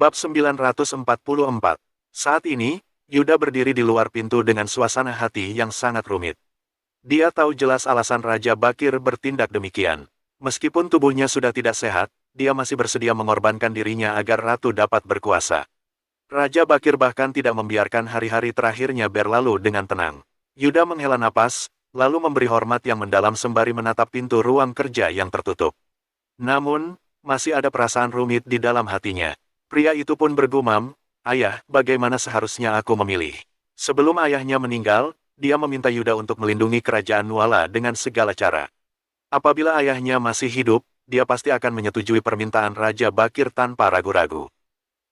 Bab 944. Saat ini, Yuda berdiri di luar pintu dengan suasana hati yang sangat rumit. Dia tahu jelas alasan Raja Bakir bertindak demikian. Meskipun tubuhnya sudah tidak sehat, dia masih bersedia mengorbankan dirinya agar Ratu dapat berkuasa. Raja Bakir bahkan tidak membiarkan hari-hari terakhirnya berlalu dengan tenang. Yuda menghela napas, lalu memberi hormat yang mendalam sembari menatap pintu ruang kerja yang tertutup. Namun, masih ada perasaan rumit di dalam hatinya. Pria itu pun bergumam, "Ayah, bagaimana seharusnya aku memilih?" Sebelum ayahnya meninggal, dia meminta Yuda untuk melindungi kerajaan Nuala dengan segala cara. Apabila ayahnya masih hidup, dia pasti akan menyetujui permintaan Raja Bakir tanpa ragu-ragu.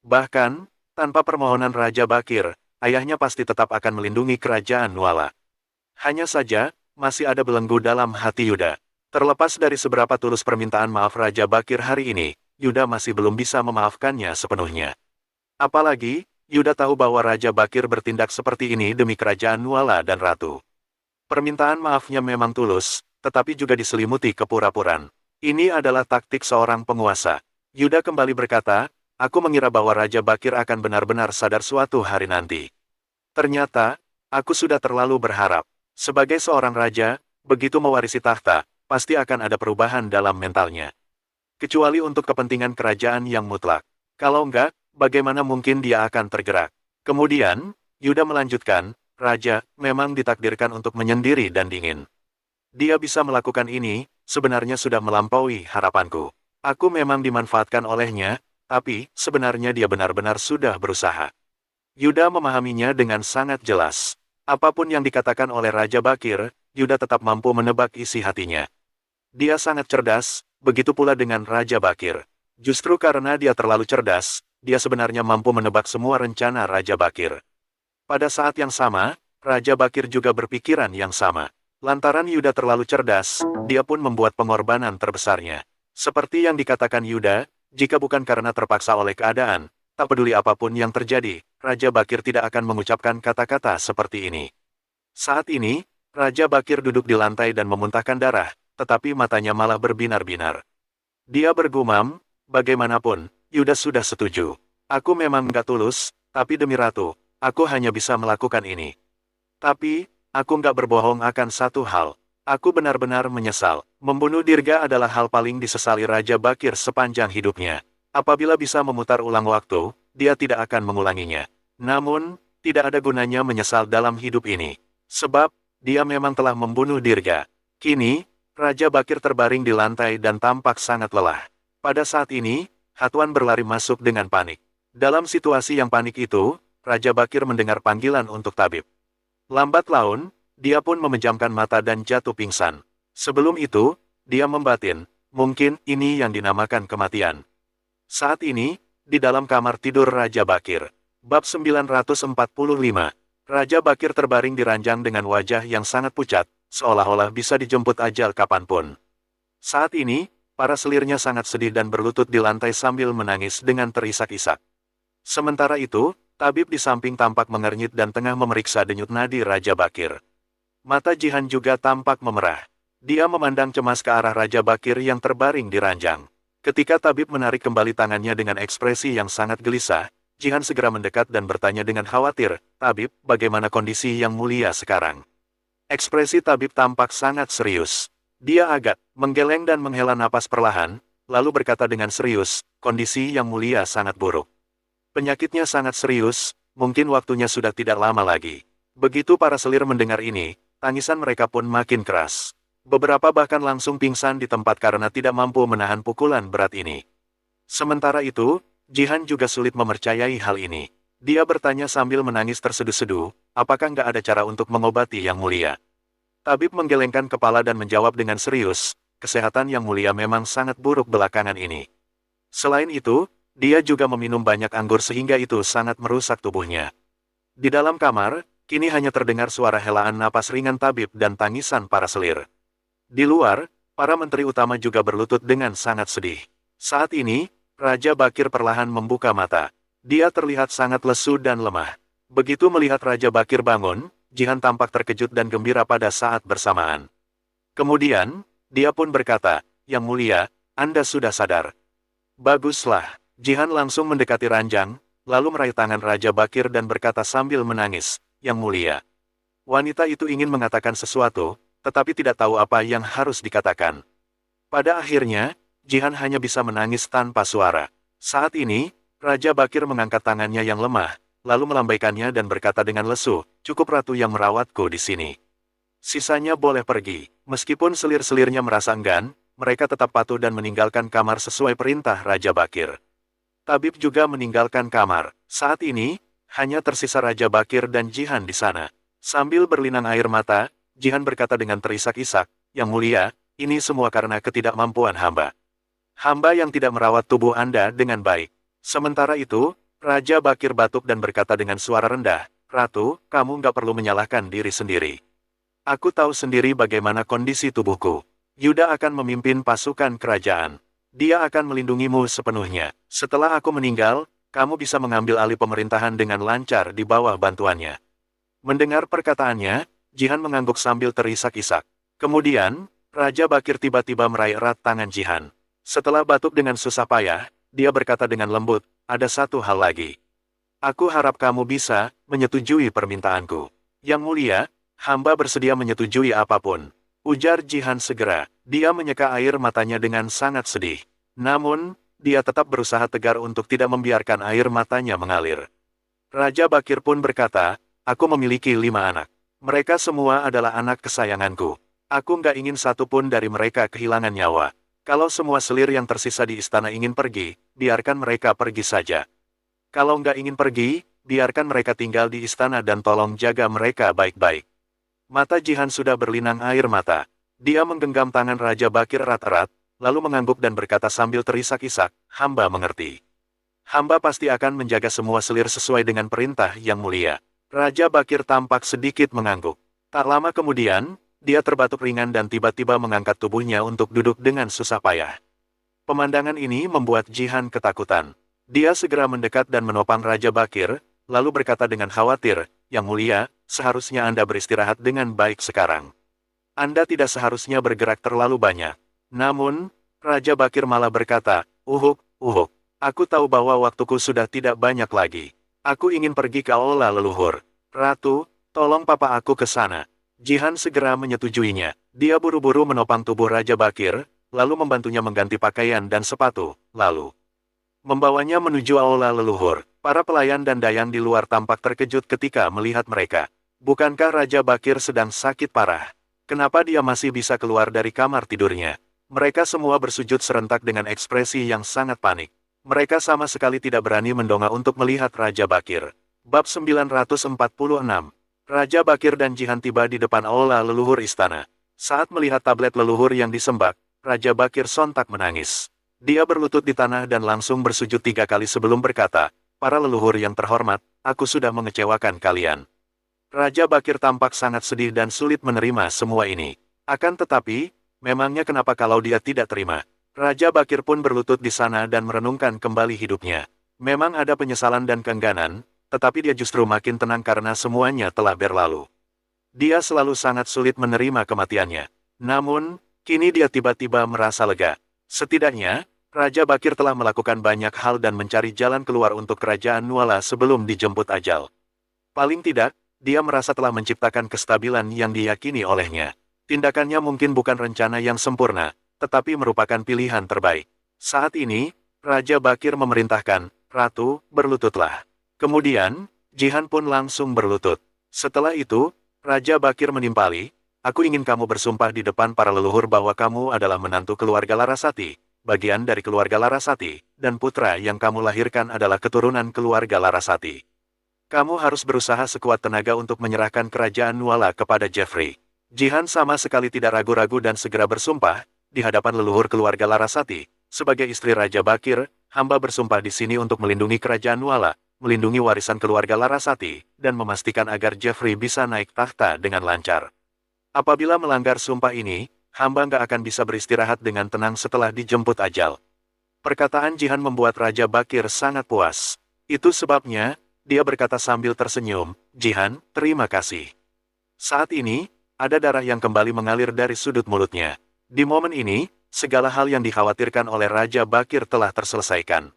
Bahkan, tanpa permohonan Raja Bakir, ayahnya pasti tetap akan melindungi kerajaan Nuala. Hanya saja, masih ada belenggu dalam hati Yuda. Terlepas dari seberapa tulus permintaan maaf Raja Bakir hari ini, Yuda masih belum bisa memaafkannya sepenuhnya. Apalagi, Yuda tahu bahwa Raja Bakir bertindak seperti ini demi kerajaan Nuala dan Ratu. Permintaan maafnya memang tulus, tetapi juga diselimuti kepura-puraan. Ini adalah taktik seorang penguasa. Yuda kembali berkata, "Aku mengira bahwa Raja Bakir akan benar-benar sadar suatu hari nanti. Ternyata, aku sudah terlalu berharap. Sebagai seorang raja, begitu mewarisi tahta, pasti akan ada perubahan dalam mentalnya. Kecuali untuk kepentingan kerajaan yang mutlak. Kalau enggak, bagaimana mungkin dia akan tergerak?" Kemudian, Yuda melanjutkan, "Raja memang ditakdirkan untuk menyendiri dan dingin. Dia bisa melakukan ini, sebenarnya sudah melampaui harapanku. Aku memang dimanfaatkan olehnya, tapi sebenarnya dia benar-benar sudah berusaha." Yuda memahaminya dengan sangat jelas. Apapun yang dikatakan oleh Raja Bakir, Yuda tetap mampu menebak isi hatinya. Dia sangat cerdas, begitu pula dengan Raja Bakir. Justru karena dia terlalu cerdas, dia sebenarnya mampu menebak semua rencana Raja Bakir. Pada saat yang sama, Raja Bakir juga berpikiran yang sama. Lantaran Yuda terlalu cerdas, dia pun membuat pengorbanan terbesarnya. Seperti yang dikatakan Yuda, jika bukan karena terpaksa oleh keadaan, tak peduli apapun yang terjadi, Raja Bakir tidak akan mengucapkan kata-kata seperti ini. Saat ini, Raja Bakir duduk di lantai dan memuntahkan darah, tetapi matanya malah berbinar-binar. Dia bergumam, "Bagaimanapun, Yuda sudah setuju. Aku memang nggak tulus, tapi demi Ratu, aku hanya bisa melakukan ini. Tapi, aku nggak berbohong akan satu hal. Aku benar-benar menyesal. Membunuh Dirga adalah hal paling disesali Raja Bakir sepanjang hidupnya. Apabila bisa memutar ulang waktu, dia tidak akan mengulanginya. Namun, tidak ada gunanya menyesal dalam hidup ini. Sebab, dia memang telah membunuh Dirga." Kini, Raja Bakir terbaring di lantai dan tampak sangat lelah. Pada saat ini, Hatuan berlari masuk dengan panik. Dalam situasi yang panik itu, Raja Bakir mendengar panggilan untuk tabib. Lambat laun, dia pun memejamkan mata dan jatuh pingsan. Sebelum itu, dia membatin, mungkin ini yang dinamakan kematian. Saat ini, di dalam kamar tidur Raja Bakir. Bab 945. Raja Bakir terbaring di ranjang dengan wajah yang sangat pucat, seolah-olah bisa dijemput ajal kapanpun. Saat ini, para selirnya sangat sedih dan berlutut di lantai sambil menangis dengan terisak-isak. Sementara itu, tabib di samping tampak mengernyit dan tengah memeriksa denyut nadi Raja Bakir. Mata Jihan juga tampak memerah. Dia memandang cemas ke arah Raja Bakir yang terbaring di ranjang. Ketika tabib menarik kembali tangannya dengan ekspresi yang sangat gelisah, Jihan segera mendekat dan bertanya dengan khawatir, "Tabib, bagaimana kondisi yang mulia sekarang?" Ekspresi tabib tampak sangat serius. Dia agak menggeleng dan menghela napas perlahan, lalu berkata dengan serius, "Kondisi yang mulia sangat buruk. Penyakitnya sangat serius, mungkin waktunya sudah tidak lama lagi." Begitu para selir mendengar ini, tangisan mereka pun makin keras. Beberapa bahkan langsung pingsan di tempat karena tidak mampu menahan pukulan berat ini. Sementara itu, Jihan juga sulit mempercayai hal ini. Dia bertanya sambil menangis terseduh-seduh, "Apakah nggak ada cara untuk mengobati Yang Mulia?" Tabib menggelengkan kepala dan menjawab dengan serius, "Kesehatan Yang Mulia memang sangat buruk belakangan ini. Selain itu, dia juga meminum banyak anggur sehingga itu sangat merusak tubuhnya." Di dalam kamar, kini hanya terdengar suara helaan napas ringan tabib dan tangisan para selir. Di luar, para menteri utama juga berlutut dengan sangat sedih. Saat ini, Raja Bakir perlahan membuka mata. Dia terlihat sangat lesu dan lemah. Begitu melihat Raja Bakir bangun, Jihan tampak terkejut dan gembira pada saat bersamaan. Kemudian, dia pun berkata, "Yang Mulia, Anda sudah sadar." "Baguslah." Jihan langsung mendekati ranjang, lalu meraih tangan Raja Bakir dan berkata sambil menangis, "Yang mulia." Wanita itu ingin mengatakan sesuatu, tetapi tidak tahu apa yang harus dikatakan. Pada akhirnya, Jihan hanya bisa menangis tanpa suara. Saat ini, Raja Bakir mengangkat tangannya yang lemah, lalu melambaikannya dan berkata dengan lesu, "Cukup ratu yang merawatku di sini. Sisanya boleh pergi." Meskipun selir-selirnya merasa enggan, mereka tetap patuh dan meninggalkan kamar sesuai perintah Raja Bakir. Tabib juga meninggalkan kamar. Saat ini, hanya tersisa Raja Bakir dan Jihan di sana. Sambil berlinang air mata, Jihan berkata dengan terisak-isak, "Yang mulia, ini semua karena ketidakmampuan hamba. Hamba yang tidak merawat tubuh Anda dengan baik." Sementara itu, Raja Bakir batuk dan berkata dengan suara rendah, "Ratu, kamu nggak perlu menyalahkan diri sendiri. Aku tahu sendiri bagaimana kondisi tubuhku. Yuda akan memimpin pasukan kerajaan. Dia akan melindungimu sepenuhnya. Setelah aku meninggal, kamu bisa mengambil alih pemerintahan dengan lancar di bawah bantuannya." Mendengar perkataannya, Jihan mengangguk sambil terisak-isak. Kemudian, Raja Bakir tiba-tiba meraih erat tangan Jihan. Setelah batuk dengan susah payah, dia berkata dengan lembut, "Ada satu hal lagi. Aku harap kamu bisa menyetujui permintaanku." "Yang mulia, hamba bersedia menyetujui apapun," ujar Jihan segera. Dia menyeka air matanya dengan sangat sedih. Namun, dia tetap berusaha tegar untuk tidak membiarkan air matanya mengalir. Raja Bakir pun berkata, "Aku memiliki 5 anak. Mereka semua adalah anak kesayanganku. Aku nggak ingin satu pun dari mereka kehilangan nyawa. Kalau semua selir yang tersisa di istana ingin pergi, biarkan mereka pergi saja. Kalau nggak ingin pergi, biarkan mereka tinggal di istana dan tolong jaga mereka baik-baik." Mata Jihan sudah berlinang air mata. Dia menggenggam tangan Raja Bakir erat-erat, lalu mengangguk dan berkata sambil terisak-isak, "Hamba mengerti. Hamba pasti akan menjaga semua selir sesuai dengan perintah yang mulia." Raja Bakir tampak sedikit mengangguk. Tak lama kemudian, dia terbatuk ringan dan tiba-tiba mengangkat tubuhnya untuk duduk dengan susah payah. Pemandangan ini membuat Jihan ketakutan. Dia segera mendekat dan menopang Raja Bakir, lalu berkata dengan khawatir, "Yang mulia, seharusnya Anda beristirahat dengan baik sekarang. Anda tidak seharusnya bergerak terlalu banyak." Namun, Raja Bakir malah berkata, "Uhuk, aku tahu bahwa waktuku sudah tidak banyak lagi. Aku ingin pergi ke aula leluhur. Ratu, tolong papa aku ke sana." Jihan segera menyetujuinya. Dia buru-buru menopang tubuh Raja Bakir, lalu membantunya mengganti pakaian dan sepatu, lalu membawanya menuju aula leluhur. Para pelayan dan dayang di luar tampak terkejut ketika melihat mereka. Bukankah Raja Bakir sedang sakit parah? Kenapa dia masih bisa keluar dari kamar tidurnya? Mereka semua bersujud serentak dengan ekspresi yang sangat panik. Mereka sama sekali tidak berani mendongak untuk melihat Raja Bakir. Bab 946. Raja Bakir dan Jihan tiba di depan aula leluhur istana. Saat melihat tablet leluhur yang disembah, Raja Bakir sontak menangis. Dia berlutut di tanah dan langsung bersujud 3 kali sebelum berkata, "Para leluhur yang terhormat, aku sudah mengecewakan kalian." Raja Bakir tampak sangat sedih dan sulit menerima semua ini. Akan tetapi, memangnya kenapa kalau dia tidak terima? Raja Bakir pun berlutut di sana dan merenungkan kembali hidupnya. Memang ada penyesalan dan keengganan, tetapi dia justru makin tenang karena semuanya telah berlalu. Dia selalu sangat sulit menerima kematiannya. Namun, kini dia tiba-tiba merasa lega. Setidaknya, Raja Bakir telah melakukan banyak hal dan mencari jalan keluar untuk kerajaan Nuala sebelum dijemput ajal. Paling tidak, dia merasa telah menciptakan kestabilan yang diyakini olehnya. Tindakannya mungkin bukan rencana yang sempurna, tetapi merupakan pilihan terbaik. Saat ini, Raja Bakir memerintahkan, "Ratu, berlututlah." Kemudian, Jihan pun langsung berlutut. Setelah itu, Raja Bakir menimpali, "Aku ingin kamu bersumpah di depan para leluhur bahwa kamu adalah menantu keluarga Larasati, bagian dari keluarga Larasati, dan putra yang kamu lahirkan adalah keturunan keluarga Larasati. Kamu harus berusaha sekuat tenaga untuk menyerahkan kerajaan Nuala kepada Jeffrey." Jihan sama sekali tidak ragu-ragu dan segera bersumpah, di hadapan leluhur keluarga Larasati, "Sebagai istri Raja Bakir, hamba bersumpah di sini untuk melindungi kerajaan Nuala, melindungi warisan keluarga Larasati, dan memastikan agar Jeffrey bisa naik tahta dengan lancar. Apabila melanggar sumpah ini, hamba nggak akan bisa beristirahat dengan tenang setelah dijemput ajal." Perkataan Jihan membuat Raja Bakir sangat puas. Itu sebabnya, dia berkata sambil tersenyum, "Jihan, terima kasih." Saat ini, ada darah yang kembali mengalir dari sudut mulutnya. Di momen ini, segala hal yang dikhawatirkan oleh Raja Bakir telah terselesaikan.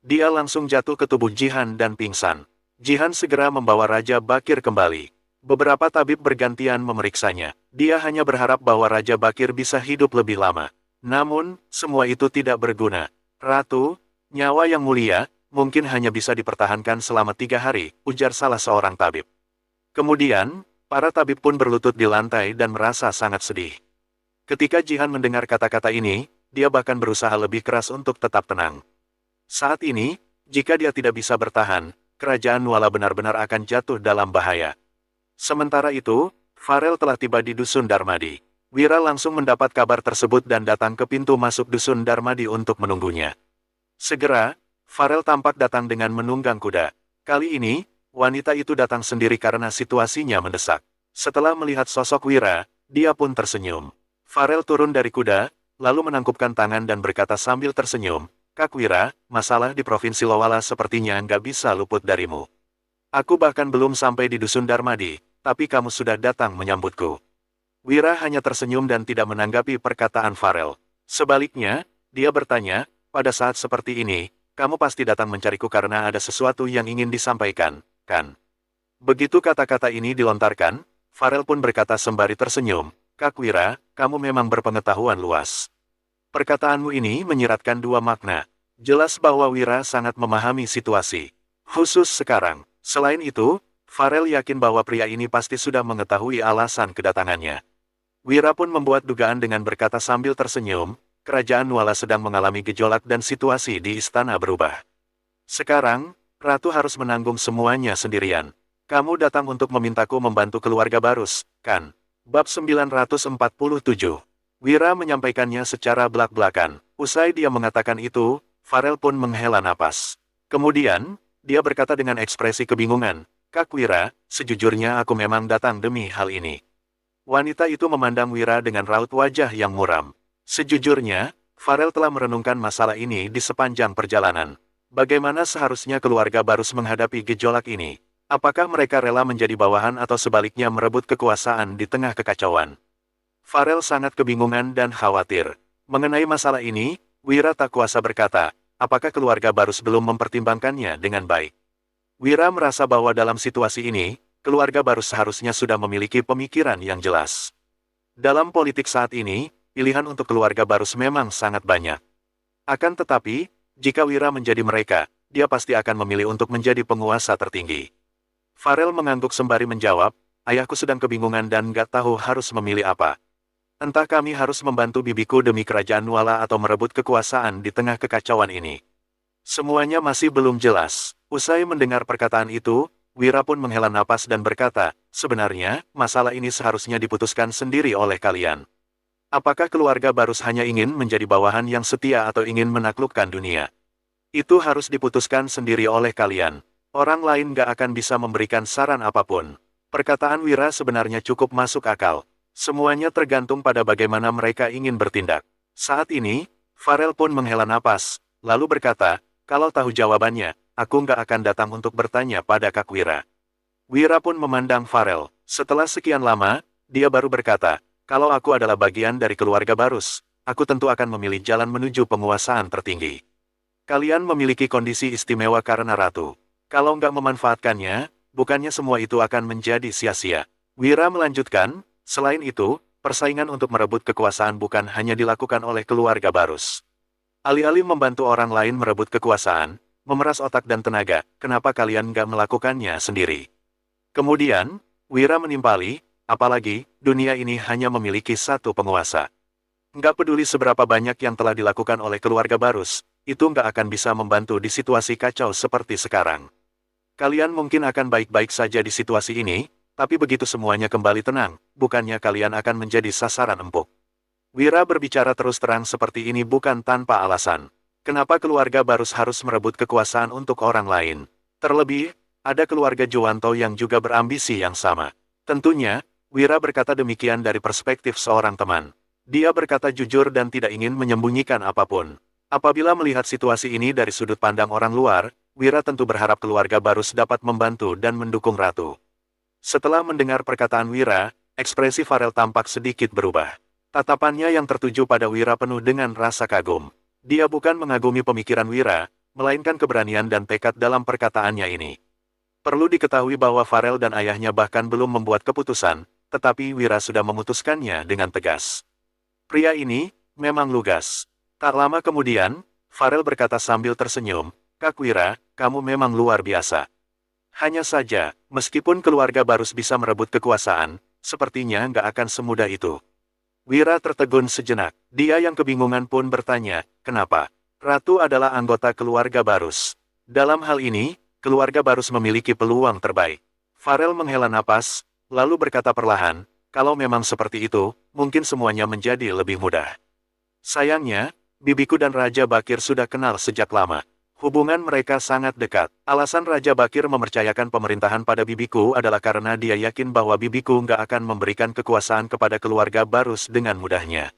Dia langsung jatuh ke tubuh Jihan dan pingsan. Jihan segera membawa Raja Bakir kembali. Beberapa tabib bergantian memeriksanya. Dia hanya berharap bahwa Raja Bakir bisa hidup lebih lama. Namun, semua itu tidak berguna. Ratu, nyawa yang mulia, mungkin hanya bisa dipertahankan selama 3 hari, ujar salah seorang tabib. Kemudian, para tabib pun berlutut di lantai dan merasa sangat sedih. Ketika Jihan mendengar kata-kata ini, dia bahkan berusaha lebih keras untuk tetap tenang. Saat ini, jika dia tidak bisa bertahan, kerajaan Nuala benar-benar akan jatuh dalam bahaya. Sementara itu, Farel telah tiba di Dusun Darmadi. Wira langsung mendapat kabar tersebut dan datang ke pintu masuk Dusun Darmadi untuk menunggunya. Segera, Farel tampak datang dengan menunggang kuda. Kali ini, wanita itu datang sendiri karena situasinya mendesak. Setelah melihat sosok Wira, dia pun tersenyum. Farel turun dari kuda, lalu menangkupkan tangan dan berkata sambil tersenyum, "Kak Wira, masalah di Provinsi Lowala sepertinya nggak bisa luput darimu. Aku bahkan belum sampai di Dusun Darmadi, tapi kamu sudah datang menyambutku." Wira hanya tersenyum dan tidak menanggapi perkataan Farel. Sebaliknya, dia bertanya, "Pada saat seperti ini, kamu pasti datang mencariku karena ada sesuatu yang ingin disampaikan, kan?" Begitu kata-kata ini dilontarkan, Farel pun berkata sembari tersenyum, "Kak Wira, kamu memang berpengetahuan luas." Perkataanmu ini menyiratkan dua makna. Jelas bahwa Wira sangat memahami situasi. Khusus sekarang. Selain itu, Farel yakin bahwa pria ini pasti sudah mengetahui alasan kedatangannya. Wira pun membuat dugaan dengan berkata sambil tersenyum, "Kerajaan Nuala sedang mengalami gejolak dan situasi di istana berubah. Sekarang, Ratu harus menanggung semuanya sendirian. Kamu datang untuk memintaku membantu keluarga Barus, kan?" Bab 947. Wira menyampaikannya secara belak-belakan. Usai dia mengatakan itu, Farel pun menghela napas. Kemudian, dia berkata dengan ekspresi kebingungan, "Kak Wira, sejujurnya aku memang datang demi hal ini." Wanita itu memandang Wira dengan raut wajah yang muram. Sejujurnya, Farel telah merenungkan masalah ini di sepanjang perjalanan. Bagaimana seharusnya keluarga Barus menghadapi gejolak ini? Apakah mereka rela menjadi bawahan atau sebaliknya merebut kekuasaan di tengah kekacauan? Farel sangat kebingungan dan khawatir. Mengenai masalah ini, Wira tak kuasa berkata, apakah keluarga Barus belum mempertimbangkannya dengan baik. Wira merasa bahwa dalam situasi ini, keluarga Barus seharusnya sudah memiliki pemikiran yang jelas. Dalam politik saat ini, pilihan untuk keluarga Barus memang sangat banyak. Akan tetapi, jika Wira menjadi mereka, dia pasti akan memilih untuk menjadi penguasa tertinggi. Farel mengangguk sembari menjawab, "Ayahku sedang kebingungan dan gak tahu harus memilih apa. Entah kami harus membantu bibiku demi kerajaan Nuala atau merebut kekuasaan di tengah kekacauan ini. Semuanya masih belum jelas." Usai mendengar perkataan itu, Wira pun menghela napas dan berkata, "Sebenarnya, masalah ini seharusnya diputuskan sendiri oleh kalian. Apakah keluarga Barus hanya ingin menjadi bawahan yang setia atau ingin menaklukkan dunia? Itu harus diputuskan sendiri oleh kalian. Orang lain gak akan bisa memberikan saran apapun." Perkataan Wira sebenarnya cukup masuk akal. Semuanya tergantung pada bagaimana mereka ingin bertindak. Saat ini, Farel pun menghela napas, lalu berkata, "Kalau tahu jawabannya, aku nggak akan datang untuk bertanya pada Kak Wira." Wira pun memandang Farel. Setelah sekian lama, dia baru berkata, "Kalau aku adalah bagian dari keluarga Barus, aku tentu akan memilih jalan menuju penguasaan tertinggi. Kalian memiliki kondisi istimewa karena ratu. Kalau nggak memanfaatkannya, bukannya semua itu akan menjadi sia-sia." Wira melanjutkan, "Selain itu, persaingan untuk merebut kekuasaan bukan hanya dilakukan oleh keluarga Barus. Alih-alih membantu orang lain merebut kekuasaan, memeras otak dan tenaga, kenapa kalian nggak melakukannya sendiri?" Kemudian, Wira menimpali, "Apalagi, dunia ini hanya memiliki satu penguasa. Nggak peduli seberapa banyak yang telah dilakukan oleh keluarga Barus, itu nggak akan bisa membantu di situasi kacau seperti sekarang. Kalian mungkin akan baik-baik saja di situasi ini, tapi begitu semuanya kembali tenang, bukannya kalian akan menjadi sasaran empuk." Wira berbicara terus terang seperti ini bukan tanpa alasan. Kenapa keluarga Barus harus merebut kekuasaan untuk orang lain? Terlebih, ada keluarga Juwanto yang juga berambisi yang sama. Tentunya, Wira berkata demikian dari perspektif seorang teman. Dia berkata jujur dan tidak ingin menyembunyikan apapun. Apabila melihat situasi ini dari sudut pandang orang luar, Wira tentu berharap keluarga Barus dapat membantu dan mendukung Ratu. Setelah mendengar perkataan Wira, ekspresi Farel tampak sedikit berubah. Tatapannya yang tertuju pada Wira penuh dengan rasa kagum. Dia bukan mengagumi pemikiran Wira, melainkan keberanian dan tekad dalam perkataannya ini. Perlu diketahui bahwa Farel dan ayahnya bahkan belum membuat keputusan, tetapi Wira sudah memutuskannya dengan tegas. Pria ini memang lugas. Tak lama kemudian, Farel berkata sambil tersenyum, "Kak Wira, kamu memang luar biasa. Hanya saja, meskipun keluarga Barus bisa merebut kekuasaan, sepertinya nggak akan semudah itu." Wira tertegun sejenak. Dia yang kebingungan pun bertanya, "Kenapa? Ratu adalah anggota keluarga Barus. Dalam hal ini, keluarga Barus memiliki peluang terbaik." Farel menghela napas, lalu berkata perlahan, "Kalau memang seperti itu, mungkin semuanya menjadi lebih mudah. Sayangnya, bibiku dan Raja Bakir sudah kenal sejak lama. Hubungan mereka sangat dekat. Alasan Raja Bakir mempercayakan pemerintahan pada bibiku adalah karena dia yakin bahwa bibiku nggak akan memberikan kekuasaan kepada keluarga Barus dengan mudahnya."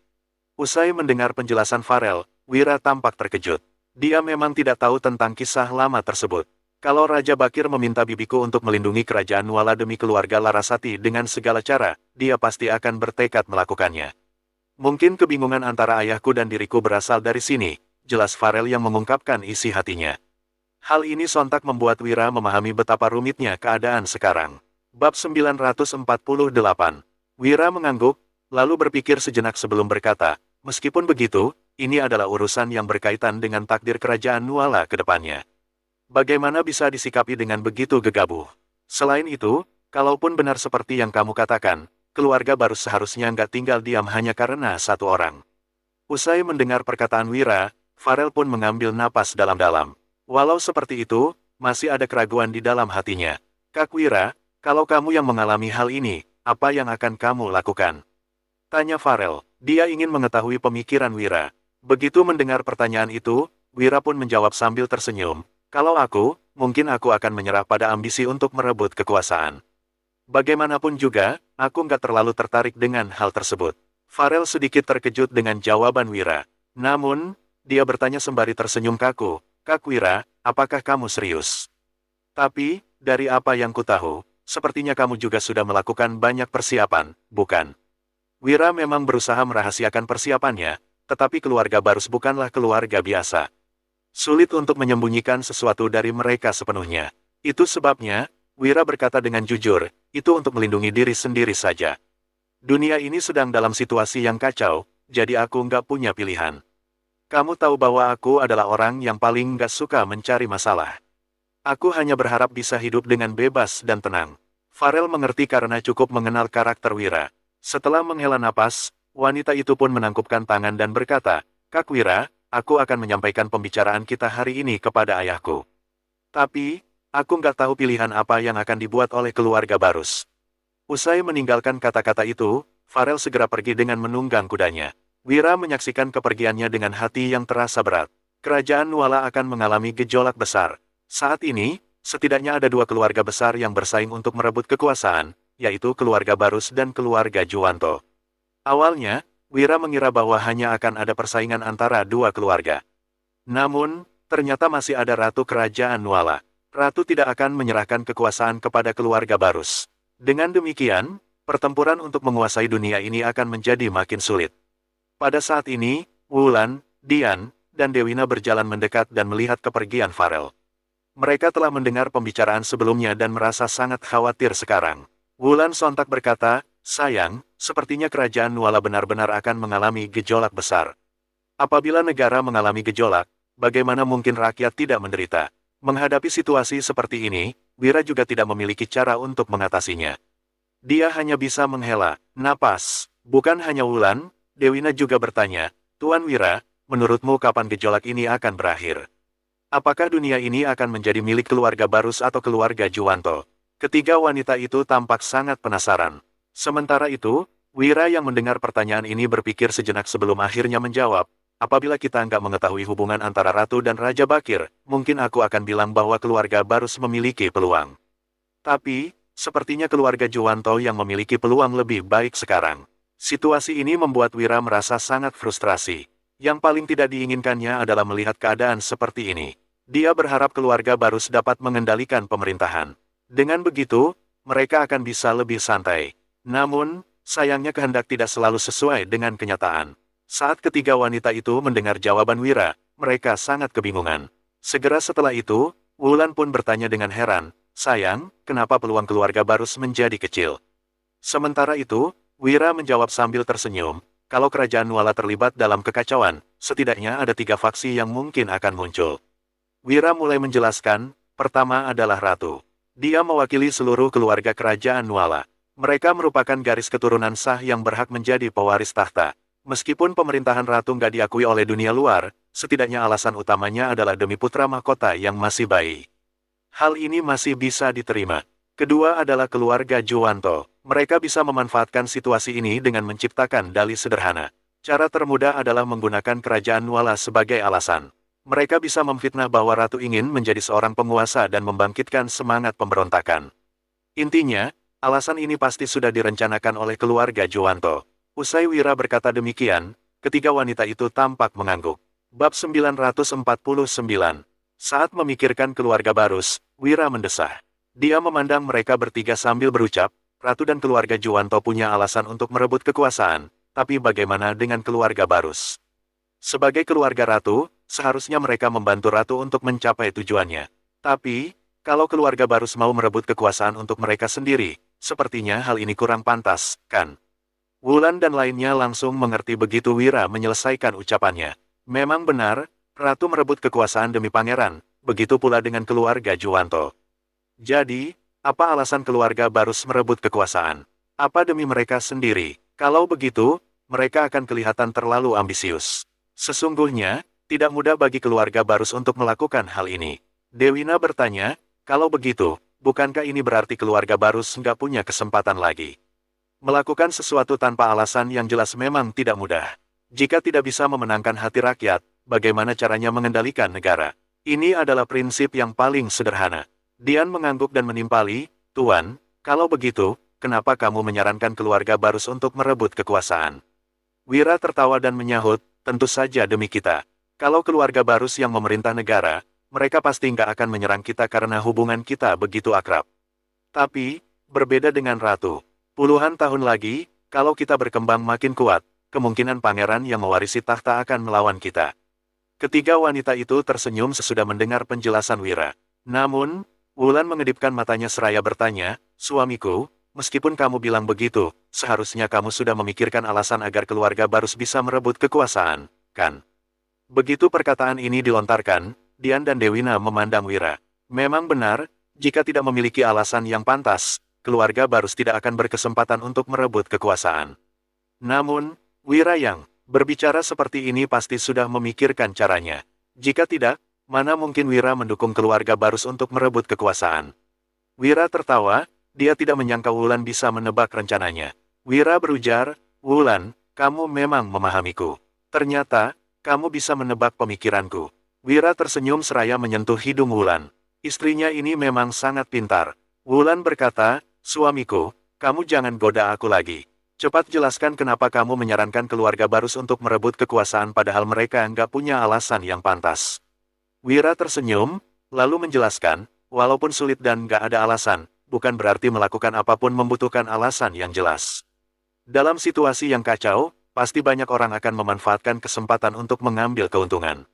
Usai mendengar penjelasan Farel, Wira tampak terkejut. Dia memang tidak tahu tentang kisah lama tersebut. Kalau Raja Bakir meminta bibiku untuk melindungi kerajaan Nuala demi keluarga Larasati dengan segala cara, dia pasti akan bertekad melakukannya. Mungkin kebingungan antara ayahku dan diriku berasal dari sini, jelas Farel yang mengungkapkan isi hatinya. Hal ini sontak membuat Wira memahami betapa rumitnya keadaan sekarang. Bab 948. Wira mengangguk, lalu berpikir sejenak sebelum berkata, "Meskipun begitu, ini adalah urusan yang berkaitan dengan takdir kerajaan Nuala ke depannya. Bagaimana bisa disikapi dengan begitu gegabah? Selain itu, kalaupun benar seperti yang kamu katakan, keluarga Barus seharusnya nggak tinggal diam hanya karena satu orang." Usai mendengar perkataan Wira, Farel pun mengambil napas dalam-dalam. Walau seperti itu, masih ada keraguan di dalam hatinya. "Kak Wira, kalau kamu yang mengalami hal ini, apa yang akan kamu lakukan?" tanya Farel. Dia ingin mengetahui pemikiran Wira. Begitu mendengar pertanyaan itu, Wira pun menjawab sambil tersenyum, "Kalau aku, mungkin aku akan menyerah pada ambisi untuk merebut kekuasaan. Bagaimanapun juga, aku nggak terlalu tertarik dengan hal tersebut." Farel sedikit terkejut dengan jawaban Wira. Namun, dia bertanya sembari tersenyum kaku, "Kak Wira, apakah kamu serius? Tapi, dari apa yang kutahu, sepertinya kamu juga sudah melakukan banyak persiapan, bukan?" Wira memang berusaha merahasiakan persiapannya, tetapi keluarga Barus bukanlah keluarga biasa. Sulit untuk menyembunyikan sesuatu dari mereka sepenuhnya. Itu sebabnya, Wira berkata dengan jujur, "Itu untuk melindungi diri sendiri saja. Dunia ini sedang dalam situasi yang kacau, jadi aku nggak punya pilihan. Kamu tahu bahwa aku adalah orang yang paling nggak suka mencari masalah. Aku hanya berharap bisa hidup dengan bebas dan tenang." Farel mengerti karena cukup mengenal karakter Wira. Setelah menghela napas, wanita itu pun menangkupkan tangan dan berkata, "Kak Wira, aku akan menyampaikan pembicaraan kita hari ini kepada ayahku. Tapi, aku nggak tahu pilihan apa yang akan dibuat oleh keluarga Barus." Usai meninggalkan kata-kata itu, Farel segera pergi dengan menunggang kudanya. Wira menyaksikan kepergiannya dengan hati yang terasa berat. Kerajaan Nuala akan mengalami gejolak besar. Saat ini, setidaknya ada dua keluarga besar yang bersaing untuk merebut kekuasaan, yaitu keluarga Barus dan keluarga Juwanto. Awalnya, Wira mengira bahwa hanya akan ada persaingan antara dua keluarga. Namun, ternyata masih ada Ratu Kerajaan Nuala. Ratu tidak akan menyerahkan kekuasaan kepada keluarga Barus. Dengan demikian, pertempuran untuk menguasai dunia ini akan menjadi makin sulit. Pada saat ini, Wulan, Dian, dan Dewina berjalan mendekat dan melihat kepergian Farel. Mereka telah mendengar pembicaraan sebelumnya dan merasa sangat khawatir sekarang. Wulan sontak berkata, "Sayang, sepertinya kerajaan Nuala benar-benar akan mengalami gejolak besar. Apabila negara mengalami gejolak, bagaimana mungkin rakyat tidak menderita?" Menghadapi situasi seperti ini, Wira juga tidak memiliki cara untuk mengatasinya. Dia hanya bisa menghela napas. Bukan hanya Wulan, Dewina juga bertanya, "Tuan Wira, menurutmu kapan gejolak ini akan berakhir? Apakah dunia ini akan menjadi milik keluarga Barus atau keluarga Juwanto?" Ketiga wanita itu tampak sangat penasaran. Sementara itu, Wira yang mendengar pertanyaan ini berpikir sejenak sebelum akhirnya menjawab, "Apabila kita nggak mengetahui hubungan antara Ratu dan Raja Bakir, mungkin aku akan bilang bahwa keluarga Barus memiliki peluang. Tapi, sepertinya keluarga Juwanto yang memiliki peluang lebih baik sekarang." Situasi ini membuat Wira merasa sangat frustrasi. Yang paling tidak diinginkannya adalah melihat keadaan seperti ini. Dia berharap keluarga Barus dapat mengendalikan pemerintahan. Dengan begitu, mereka akan bisa lebih santai. Namun, sayangnya kehendak tidak selalu sesuai dengan kenyataan. Saat ketiga wanita itu mendengar jawaban Wira, mereka sangat kebingungan. Segera setelah itu, Wulan pun bertanya dengan heran, sayang, kenapa peluang keluarga Barus menjadi kecil? Sementara itu, Wira menjawab sambil tersenyum, kalau kerajaan Nuala terlibat dalam kekacauan, setidaknya ada 3 faksi yang mungkin akan muncul. Wira mulai menjelaskan, pertama adalah Ratu. Dia mewakili seluruh keluarga kerajaan Nuala. Mereka merupakan garis keturunan sah yang berhak menjadi pewaris tahta. Meskipun pemerintahan Ratu nggak diakui oleh dunia luar, setidaknya alasan utamanya adalah demi putra mahkota yang masih bayi. Hal ini masih bisa diterima. Kedua adalah keluarga Juwanto. Mereka bisa memanfaatkan situasi ini dengan menciptakan dalih sederhana. Cara termudah adalah menggunakan kerajaan Nuala sebagai alasan. Mereka bisa memfitnah bahwa Ratu ingin menjadi seorang penguasa dan membangkitkan semangat pemberontakan. Intinya, alasan ini pasti sudah direncanakan oleh keluarga Juwanto. Usai Wira berkata demikian, ketiga wanita itu tampak mengangguk. Bab 949. Saat memikirkan keluarga Barus, Wira mendesah. Dia memandang mereka bertiga sambil berucap, Ratu dan keluarga Juwanto punya alasan untuk merebut kekuasaan, tapi bagaimana dengan keluarga Barus? Sebagai keluarga Ratu, seharusnya mereka membantu Ratu untuk mencapai tujuannya. Tapi, kalau keluarga Barus mau merebut kekuasaan untuk mereka sendiri, sepertinya hal ini kurang pantas, kan? Wulan dan lainnya langsung mengerti begitu Wira menyelesaikan ucapannya. Memang benar, Ratu merebut kekuasaan demi pangeran, begitu pula dengan keluarga Juwanto. Jadi, apa alasan keluarga Barus merebut kekuasaan? Apa demi mereka sendiri? Kalau begitu, mereka akan kelihatan terlalu ambisius. Sesungguhnya, tidak mudah bagi keluarga Barus untuk melakukan hal ini. Dewina bertanya, kalau begitu, bukankah ini berarti keluarga Barus nggak punya kesempatan lagi? Melakukan sesuatu tanpa alasan yang jelas memang tidak mudah. Jika tidak bisa memenangkan hati rakyat, bagaimana caranya mengendalikan negara? Ini adalah prinsip yang paling sederhana. Dian mengangguk dan menimpali, Tuan, kalau begitu, kenapa kamu menyarankan keluarga Barus untuk merebut kekuasaan? Wira tertawa dan menyahut, tentu saja demi kita. Kalau keluarga Barus yang memerintah negara, mereka pasti nggak akan menyerang kita karena hubungan kita begitu akrab. Tapi, berbeda dengan Ratu. Puluhan tahun lagi, kalau kita berkembang makin kuat, kemungkinan pangeran yang mewarisi tahta akan melawan kita. Ketiga wanita itu tersenyum sesudah mendengar penjelasan Wira. Namun, Wulan mengedipkan matanya seraya bertanya, suamiku, meskipun kamu bilang begitu, seharusnya kamu sudah memikirkan alasan agar keluarga Barus bisa merebut kekuasaan, kan? Begitu perkataan ini dilontarkan, Dian dan Dewina memandang Wira. Memang benar, jika tidak memiliki alasan yang pantas, keluarga Barus tidak akan berkesempatan untuk merebut kekuasaan. Namun, Wira yang berbicara seperti ini pasti sudah memikirkan caranya. Jika tidak, mana mungkin Wira mendukung keluarga Barus untuk merebut kekuasaan? Wira tertawa, dia tidak menyangka Wulan bisa menebak rencananya. Wira berujar, Wulan, kamu memang memahamiku. Ternyata, kamu bisa menebak pemikiranku. Wira tersenyum seraya menyentuh hidung Wulan. Istrinya ini memang sangat pintar. Wulan berkata, suamiku, kamu jangan goda aku lagi. Cepat jelaskan kenapa kamu menyarankan keluarga Barus untuk merebut kekuasaan padahal mereka nggak punya alasan yang pantas. Wira tersenyum, lalu menjelaskan, walaupun sulit dan nggak ada alasan, bukan berarti melakukan apapun membutuhkan alasan yang jelas. Dalam situasi yang kacau, pasti banyak orang akan memanfaatkan kesempatan untuk mengambil keuntungan.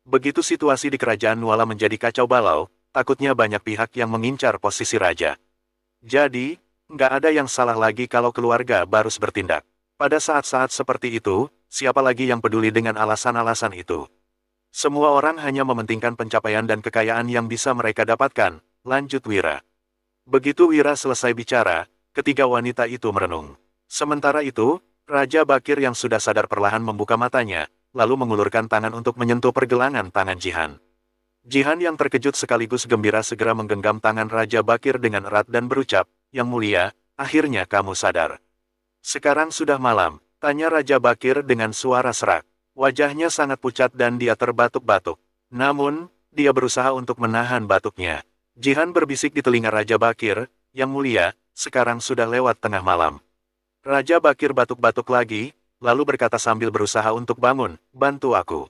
Begitu situasi di kerajaan Nuala menjadi kacau balau, takutnya banyak pihak yang mengincar posisi raja. Jadi, nggak ada yang salah lagi kalau keluarga Barus bertindak. Pada saat-saat seperti itu, siapa lagi yang peduli dengan alasan-alasan itu? Semua orang hanya mementingkan pencapaian dan kekayaan yang bisa mereka dapatkan, lanjut Wira. Begitu Wira selesai bicara, ketiga wanita itu merenung. Sementara itu, Raja Bakir yang sudah sadar perlahan membuka matanya, lalu mengulurkan tangan untuk menyentuh pergelangan tangan Jihan. Jihan yang terkejut sekaligus gembira segera menggenggam tangan Raja Bakir dengan erat dan berucap, Yang mulia, akhirnya kamu sadar. Sekarang sudah malam, tanya Raja Bakir dengan suara serak. Wajahnya sangat pucat dan dia terbatuk-batuk. Namun, dia berusaha untuk menahan batuknya. Jihan berbisik di telinga Raja Bakir, Yang mulia, sekarang sudah lewat tengah malam. Raja Bakir batuk-batuk lagi, lalu berkata sambil berusaha untuk bangun, bantu aku.